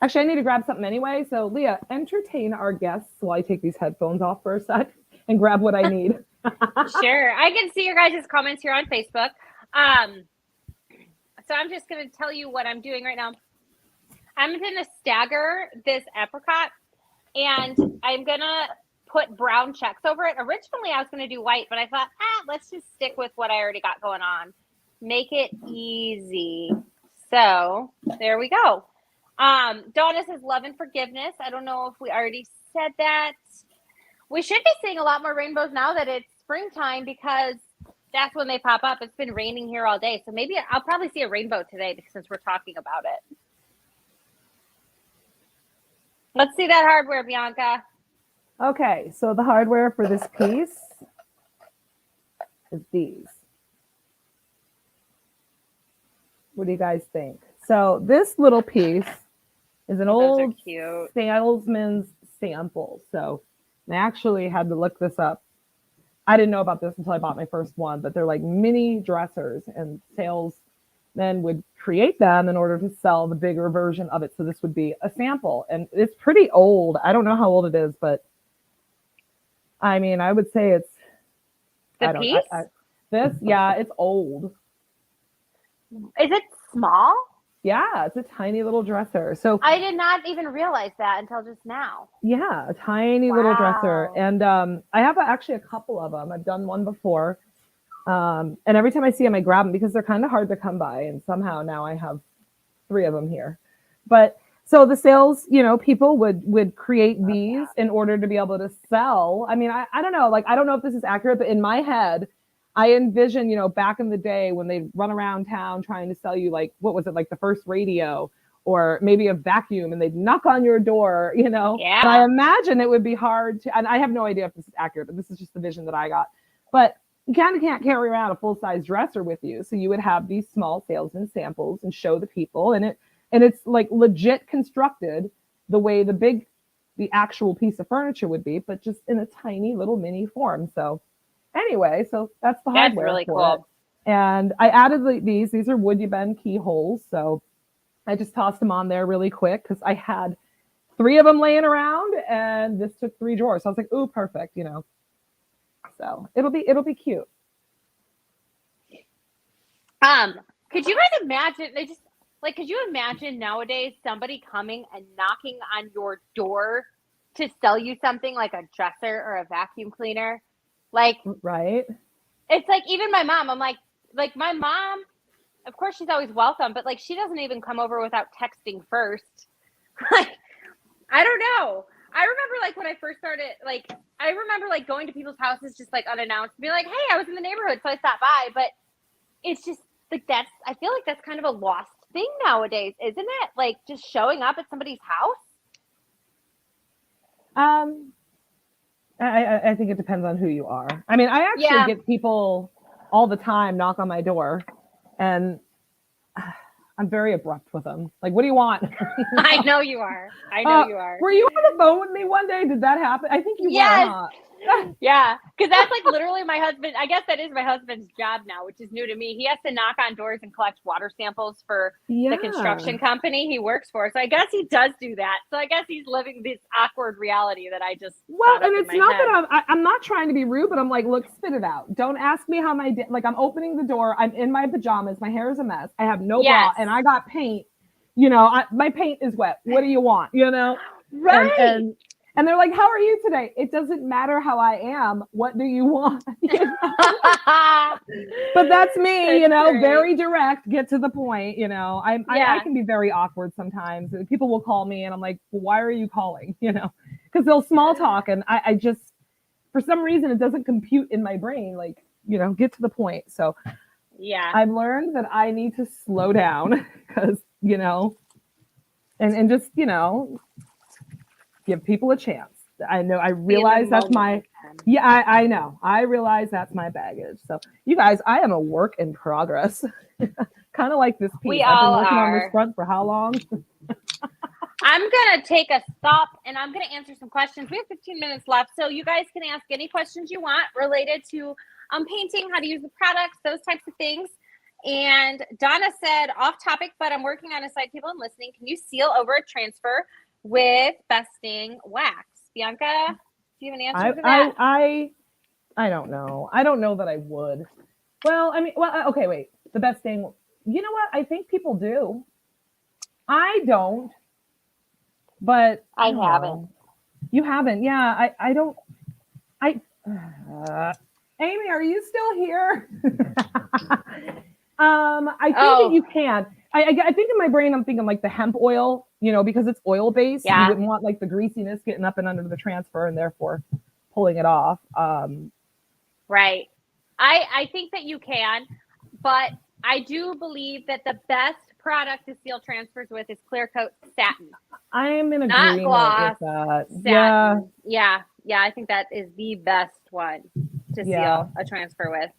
Actually, I need to grab something anyway. So, Leah, entertain our guests while I take these headphones off for a sec and grab what I need.
Sure. I can see your guys' comments here on Facebook. So I'm just going to tell you what I'm doing right now. I'm going to stagger this apricot, and I'm going to put brown checks over it. Originally, I was going to do white, but I thought, let's just stick with what I already got going on. Make it easy. So there we go. Donna says love and forgiveness. I don't know if we already said that. We should be seeing a lot more rainbows now that it's springtime, because that's when they pop up. It's been raining here all day. So maybe I'll probably see a rainbow today since we're talking about it. Let's see that hardware, Bianca.
Okay, so the hardware for this piece is these. What do you guys think? So this little piece is an old salesman's sample. So I actually had to look this up. I didn't know about this until I bought my first one, but they're like mini dressers, and salesmen would create them in order to sell the bigger version of it. So this would be a sample, and it's pretty old. I don't know how old it is, but I mean, I would say it's it's old.
Is it small?
Yeah, it's a tiny little dresser. So
I did not even realize that until just now.
Yeah, a tiny little dresser. And I have actually a couple of them. I've done one before. And every time I see them, I grab them because they're kind of hard to come by. And somehow now I have 3 of them here. But so the sales, people would create these in order to be able to sell. I mean, I don't know. Like, I don't know if this is accurate, but in my head, I envision, back in the day when they run around town trying to sell you, like, what was it, like the first radio or maybe a vacuum, and they'd knock on your door, Yeah. And I imagine it would be hard to, and I have no idea if this is accurate, but this is just the vision that I got. But you kind of can't carry around a full-size dresser with you. So you would have these small salesman samples and show the people, and it's like legit constructed the way the actual piece of furniture would be, but just in a tiny little mini form. So anyway, so that's the hardware.
That's really cool.
And I added these are wood bend keyholes. So I just tossed them on there really quick because I had 3 of them laying around, and this took 3 drawers. So I was like, ooh, perfect, So it'll be cute.
Could you guys imagine? Could you imagine nowadays somebody coming and knocking on your door to sell you something like a dresser or a vacuum cleaner? Like,
right.
It's like, even my mom, I'm like my mom, of course she's always welcome, but like, she doesn't even come over without texting first. Like, I don't know. I remember like when I first started, like, I remember like going to people's houses just like unannounced, be like, hey, I was in the neighborhood, so I stopped by. But it's just like, I feel like that's kind of a lost thing nowadays, isn't it? Like, just showing up at somebody's house.
I think it depends on who you are. I mean, I actually get people all the time knock on my door, and I'm very abrupt with them. Like, what do you want?
I know you are. You are.
Were you on the phone with me one day? Did that happen? I think you were. Huh?
Yeah, because that's like literally my husband. I guess that is my husband's job now, which is new to me. He has to knock on doors and collect water samples for the construction company he works for. So I guess he does do that. So I guess he's living this awkward reality that I just
and it's not that I'm not trying to be rude, but I'm like, look, spit it out. Don't ask me how my day. Like, I'm opening the door. I'm in my pajamas. My hair is a mess. I have no bra, and I got paint. My paint is wet. What do you want?
Right.
And they're like, how are you today? It doesn't matter how I am. What do you want? But that's me, very direct, get to the point. I can be very awkward sometimes. People will call me and I'm like, well, why are you calling? Because they'll small talk. And I just, for some reason, it doesn't compute in my brain. Like, get to the point. So I've learned that I need to slow down because, and just, give people a chance. I realize that's I know. I realize that's my baggage. So you guys, I am a work in progress. Kind of like this piece.
We
I've been
all
working
are.
on this front for how long?
I'm going to take a stop and I'm going to answer some questions. We have 15 minutes left, so you guys can ask any questions you want related to painting, how to use the products, those types of things. And Donna said, off topic, but I'm working on a side table and listening. Can you seal over a transfer with besting wax? Bianca, do you have an answer for that?
I don't know. I don't know that I would. Well, I mean, okay, wait. The besting, you know what? I think people do. I don't. But
I haven't.
You haven't. Yeah, I don't. Amy, are you still here? I think that you can. I think in my brain, I'm thinking like the hemp oil, because it's oil based. Yeah. You wouldn't want like the greasiness getting up and under the transfer and therefore pulling it off.
Right. I think that you can, but I do believe that the best product to seal transfers with is clear coat satin.
I am in agreement with that.
Satin. Yeah. I think that is the best one to seal a transfer with.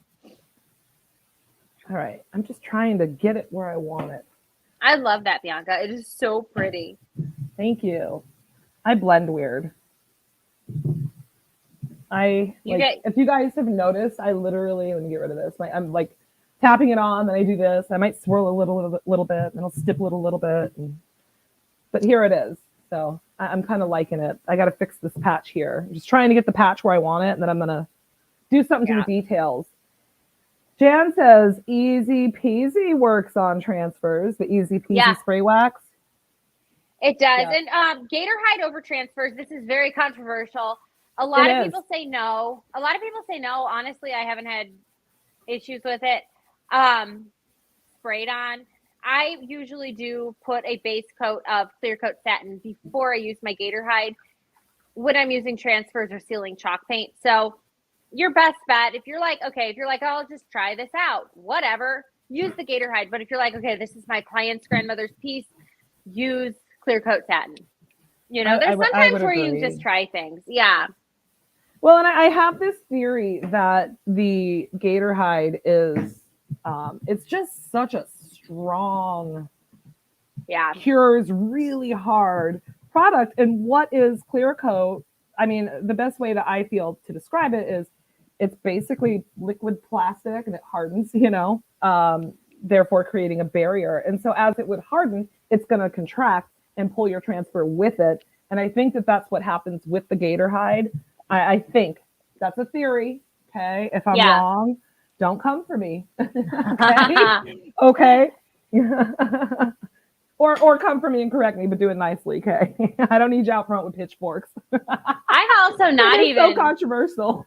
All right. I'm just trying to get it where I want it.
I love that, Bianca. It is so pretty.
Thank you. I blend weird. If you guys have noticed, I literally, let me get rid of this. I'm like tapping it on, then I do this. I might swirl a little bit, and I'll stipple it a little bit. But here it is. So I'm kind of liking it. I got to fix this patch here. I'm just trying to get the patch where I want it, and then I'm going to do something to the details. Jan says, easy peasy works on transfers, the easy peasy spray wax.
It does. Yeah. And gator hide over transfers, this is very controversial. A lot of people say no. Honestly, I haven't had issues with it. Sprayed on. I usually do put a base coat of clear coat satin before I use my gator hide when I'm using transfers or sealing chalk paint. So your best bet, if you're like, oh, I'll just try this out, whatever, use the gator hide. But if you're like, okay, this is my client's grandmother's piece, use clear coat satin. There's sometimes where you just try things. Yeah.
Well, and I have this theory that the gator hide is, it's just such a strong, cures really hard product. And what is clear coat? I mean, the best way that I feel to describe it is it's basically liquid plastic and it hardens, therefore creating a barrier. And so as it would harden, it's going to contract and pull your transfer with it. And I think that that's what happens with the gator hide. I think that's a theory. Okay. If I'm wrong, don't come for me. Okay. Or come for me and correct me, but do it nicely. Okay. I don't need you out front with pitchforks.
I also not even
so controversial.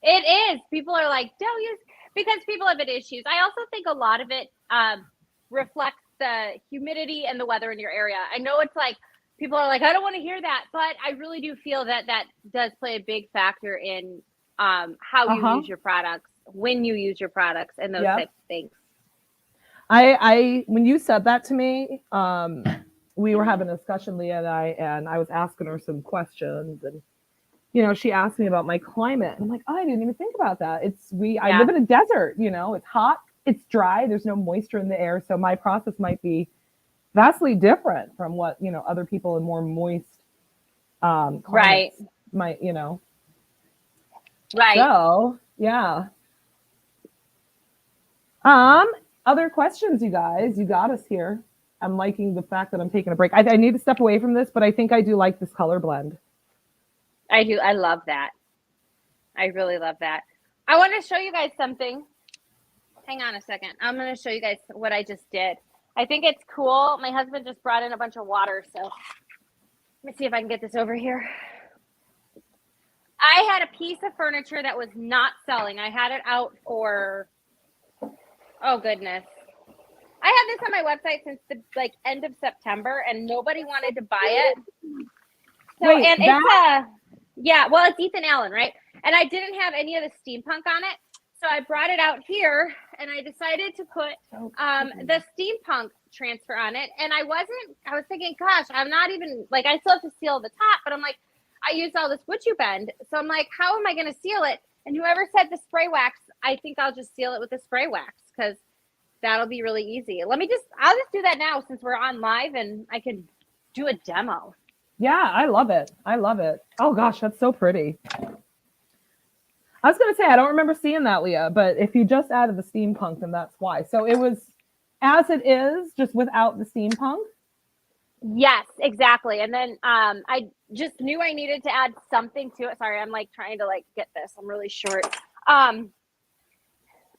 It is. People are like, don't use, because people have had issues. I also think a lot of it reflects the humidity and the weather in your area. I know it's like, people are like, I don't want to hear that, but I really do feel that does play a big factor in how you use your products, when you use your products, and those types of things.
I when you said that to me, we were having a discussion, Leah and I was asking her some questions, and she asked me about my climate. And I'm like, I didn't even think about that. I live in a desert, it's hot, it's dry, there's no moisture in the air, so my process might be vastly different from what other people in more moist climates might
right.
So other questions, you guys. You got us here. I'm liking the fact that I'm taking a break. I need to step away from this, but I think I do like this color blend.
I do. I love that. I really love that. I want to show you guys something. Hang on a second. I'm going to show you guys what I just did. I think it's cool. My husband just brought in a bunch of water, so let me see if I can get this over here. I had a piece of furniture that was not selling. I had it out for, oh goodness. I had this on my website since the end of September, and nobody wanted to buy it. So,
wait,
and it's Ethan Allen, right? And I didn't have any of the steampunk on it. So I brought it out here and I decided to put the steampunk transfer on it. And I was thinking, gosh, I'm not even I still have to seal the top, but I'm like, I used all this wood you bend. So I'm like, how am I going to seal it? And whoever said the spray wax, I think I'll just seal it with the spray wax because that'll be really easy. I'll just do that now since we're on live and I can do a demo.
Yeah, I love it. I love it. Oh gosh, that's so pretty. I was going to say, I don't remember seeing that, Leah, but if you just added the steampunk, then that's why. So it was as it is, just without the steampunk?
Yes, exactly. And then I just knew I needed to add something to it. Sorry, I'm like trying to like get this. I'm really short. And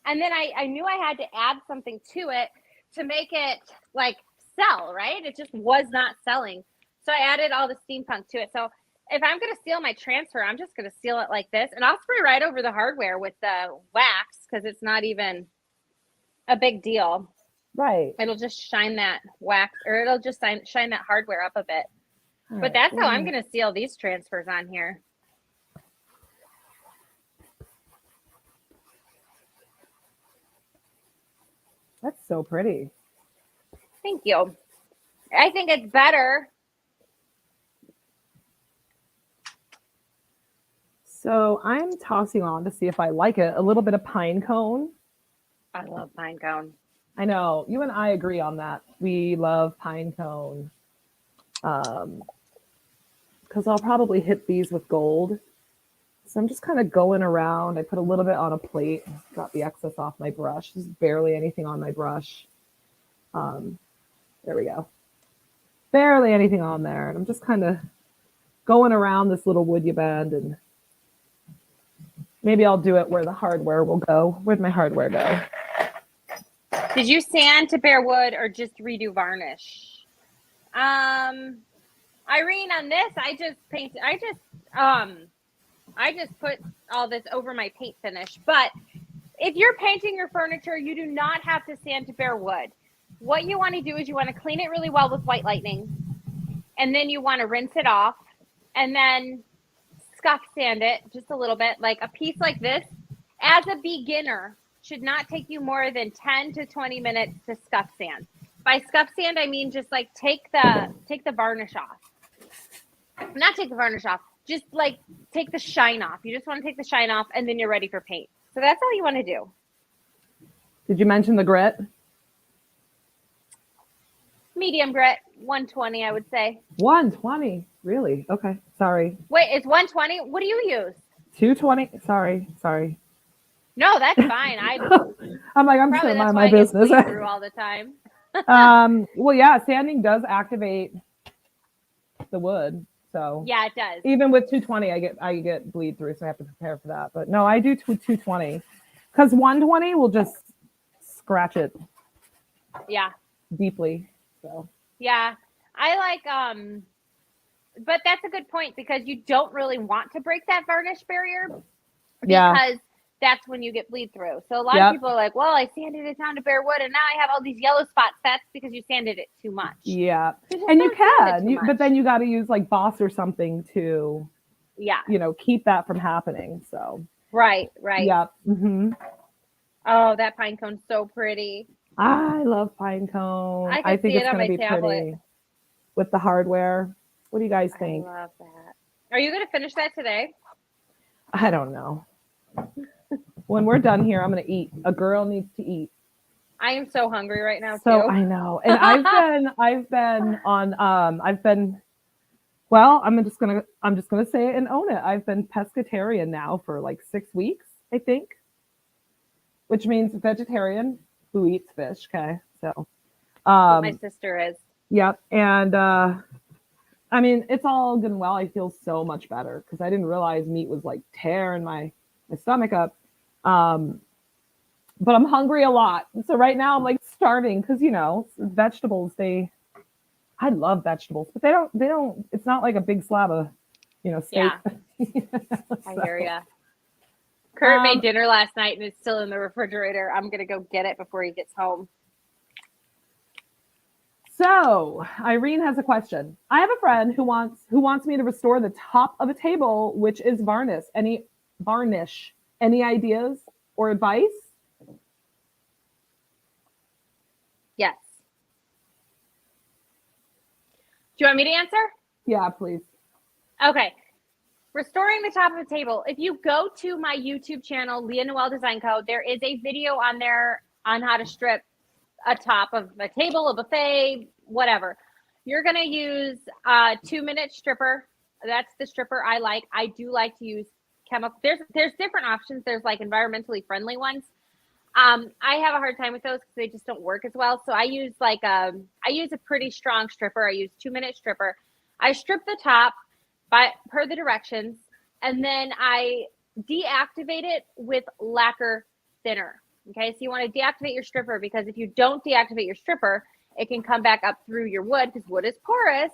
then I knew I had to add something to it to make it like sell, right? It just was not selling. So I added all the steampunk to it. So if I'm going to seal my transfer, I'm just going to seal it like this. And I'll spray right over the hardware with the wax because it's not even a big deal.
Right.
It'll just shine that wax, or it'll just shine that hardware up a bit. All but that's how I'm going to seal these transfers on here.
That's so pretty.
Thank you. I think it's better.
So I'm tossing on to see if I like it. A little bit of pine cone.
I love pine cone.
I know. You and I agree on that. We love pine cone. Because I'll probably hit these with gold. So I'm just kind of going around. I put a little bit on a plate. Got the excess off my brush. There's barely anything on my brush. There we go. Barely anything on there. And I'm just kind of going around this little wood you bend, and maybe I'll do it where the hardware will go. Where'd my hardware go?
Did you sand to bare wood or just redo varnish? Irene, on this, I just put all this over my paint finish. But if you're painting your furniture, you do not have to sand to bare wood. What you want to do is you want to clean it really well with white lightning, and then you want to rinse it off, and then scuff sand it just a little bit. Like a piece like this, as a beginner, should not take you more than 10 to 20 minutes to scuff sand. By scuff sand, I mean just like take the varnish off. Not take the varnish off, just like take the shine off. You just want to take the shine off, and then you're ready for paint. So that's all you want to do.
Did you mention the grit?
Medium grit, 120, I would say.
120, really? Okay, sorry.
Wait, it's 120? What do you use?
220. Sorry.
No, that's fine.
I'm like, I'm just gonna mind my business.
Through all the time.
Well, yeah, sanding does activate the wood. So
yeah, it does.
Even with 220, I get bleed through, so I have to prepare for that. But no, I do 220 because 120 will just scratch it.
Yeah.
Deeply. So
yeah, I like but that's a good point because you don't really want to break that varnish barrier because that's when you get bleed through. So a lot of people are like, well, I sanded it down to bare wood and now I have all these yellow spots. That's because you sanded it too much.
Yeah. And you can, but then you got to use like Boss or something to, keep that from happening. So.
Right.
Yeah. Mm-hmm.
Oh, that pine cone's so pretty.
I love pine cone.
I think it's going to be pretty
with the hardware. What do you guys think?
I love that. Are you going to finish that today?
I don't know. When we're done here, I'm going to eat. A girl needs to eat.
I am so hungry right now,
so
too.
I know. And I'm just going to say it and own it. I've been pescatarian now for like 6 weeks, I think, which means vegetarian who eats fish. Okay. So,
my sister is.
Yep. And, I mean, it's all good and well. I feel so much better because I didn't realize meat was like tearing my stomach up. But I'm hungry a lot. So right now I'm like starving because, vegetables, I love vegetables, but they don't, it's not like a big slab of, steak.
Yeah. I hear ya. Kurt made dinner last night and it's still in the refrigerator. I'm going to go get it before he gets home.
So Irene has a question. I have a friend who wants me to restore the top of a table, which is varnish. Any ideas or advice?
Yes. Do you want me to answer?
Yeah, please.
Okay. Restoring the top of a table. If you go to my YouTube channel, Leah Noell Design Co, there is a video on there on how to strip a top of a table, a buffet, whatever. you're going to use a 2-minute stripper. That's the stripper I like. I do like to use chemical. There's different options. There's like environmentally friendly ones. I have a hard time with those because they just don't work as well. So I use I use a pretty strong stripper. I use 2-minute stripper. I strip the top per the directions, and then I deactivate it with lacquer thinner. Okay, so you want to deactivate your stripper, because if you don't deactivate your stripper, it can come back up through your wood, because wood is porous,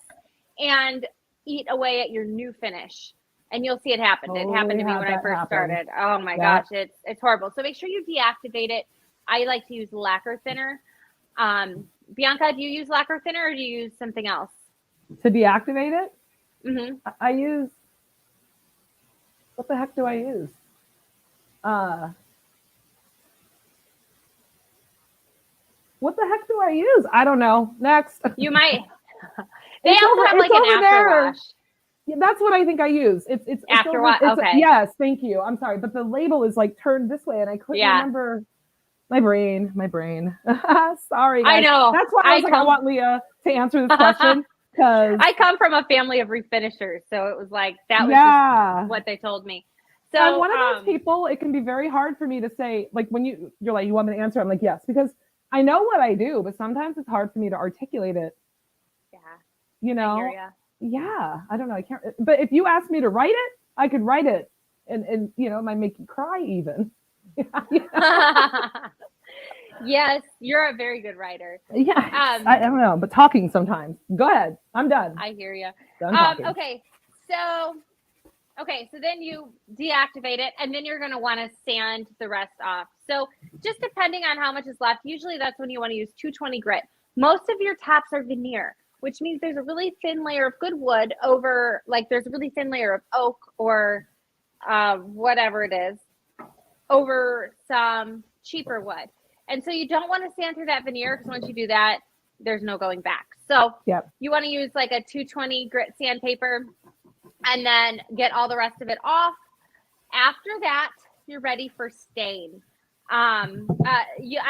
and eat away at your new finish. And you'll see it happen. It happened to me when I first started. Oh my gosh, it's horrible. So make sure you deactivate it. I like to use lacquer thinner. Bianca, do you use lacquer thinner, or do you use something else?
To deactivate it?
Mm-hmm.
I use, what the heck do I use? What the heck do I use? I don't know. Next.
You might. They also have like an afterwash.
Yeah, that's what I think I use. It's
afterwash. Okay.
Yes, thank you. I'm sorry, but the label is like turned this way, and I couldn't remember. My brain. Sorry, guys.
I know.
That's why I was I want Leah to answer this question, because
I come from a family of refinishers, so it was like that was just what they told me. So
I'm one of those people. It can be very hard for me to say, like, when you're like, you want me to answer? I'm like, yes, because I know what I do, but sometimes it's hard for me to articulate it.
Yeah.
You know.
I hear ya.
Yeah, I don't know. I can't. But if you asked me to write it, I could write it, and you know, it might make you cry even.
Yes, you're a very good writer.
Yeah, I don't know, but talking sometimes. Go ahead. I'm done.
I hear you.
Done talking.
Okay, so then you deactivate it, and then you're going to want to sand the rest off. So just depending on how much is left, usually that's when you want to use 220 grit. Most of your tops are veneer, which means there's a really thin layer of good wood over, like there's a really thin layer of oak or whatever it is over some cheaper wood. And so you don't want to sand through that veneer, because once you do that, there's no going back. So you want to use like a 220 grit sandpaper, and then get all the rest of it off. After that, you're ready for stain. I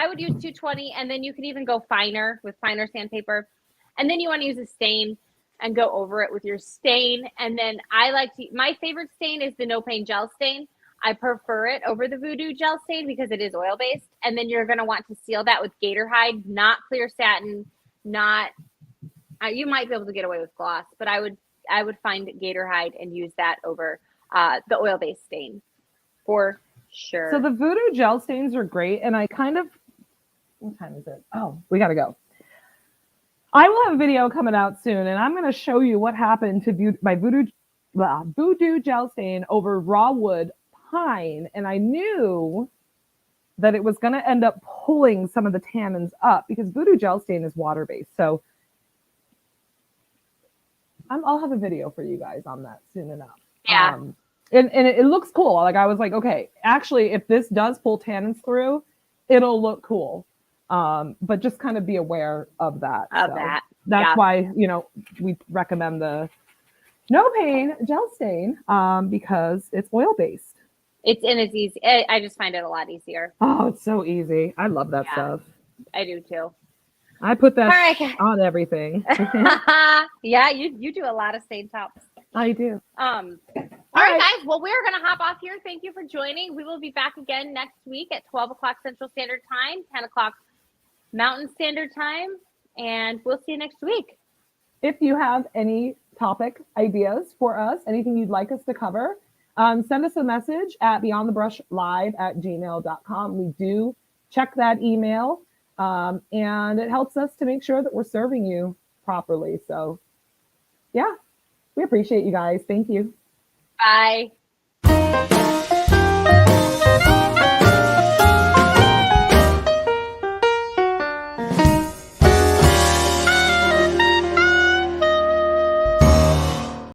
would use 220, and then you can even go finer with finer sandpaper. And then you want to use a stain and go over it with your stain. And then my favorite stain is the No Pain Gel Stain. I prefer it over the Voodoo Gel Stain because it is oil-based. And then you're going to want to seal that with gator hide, not clear satin, you might be able to get away with gloss, but I would find gator hide and use that over the oil-based stain for sure.
So the Voodoo Gel Stains are great. And I kind of, what time is it? Oh, we got to go. I will have a video coming out soon, and I'm going to show you what happened to my Voodoo Gel Stain over raw wood pine. And I knew that it was going to end up pulling some of the tannins up, because Voodoo Gel Stain is water-based. So I'll have a video for you guys on that soon enough.
Yeah.
And it looks cool. Like, I was like, okay, actually, if this does pull tannins through, it'll look cool. But just kind of be aware of that. That's why, you know, we recommend the No Pain Gel Stain, because it's oil-based.
It's easy. I just find it a lot easier.
Oh, it's so easy. I love that stuff.
I do too.
I put that on everything.
Yeah, you do a lot of stain tops.
I do.
All right, guys. Well, we're going to hop off here. Thank you for joining. We will be back again next week at 12 o'clock Central Standard Time, 10 o'clock Mountain Standard Time, and we'll see you next week.
If you have any topic ideas for us, anything you'd like us to cover, send us a message at beyondthebrushlive@gmail.com. We do check that email, and it helps us to make sure that we're serving you properly. So, yeah, we appreciate you guys. Thank you.
Bye.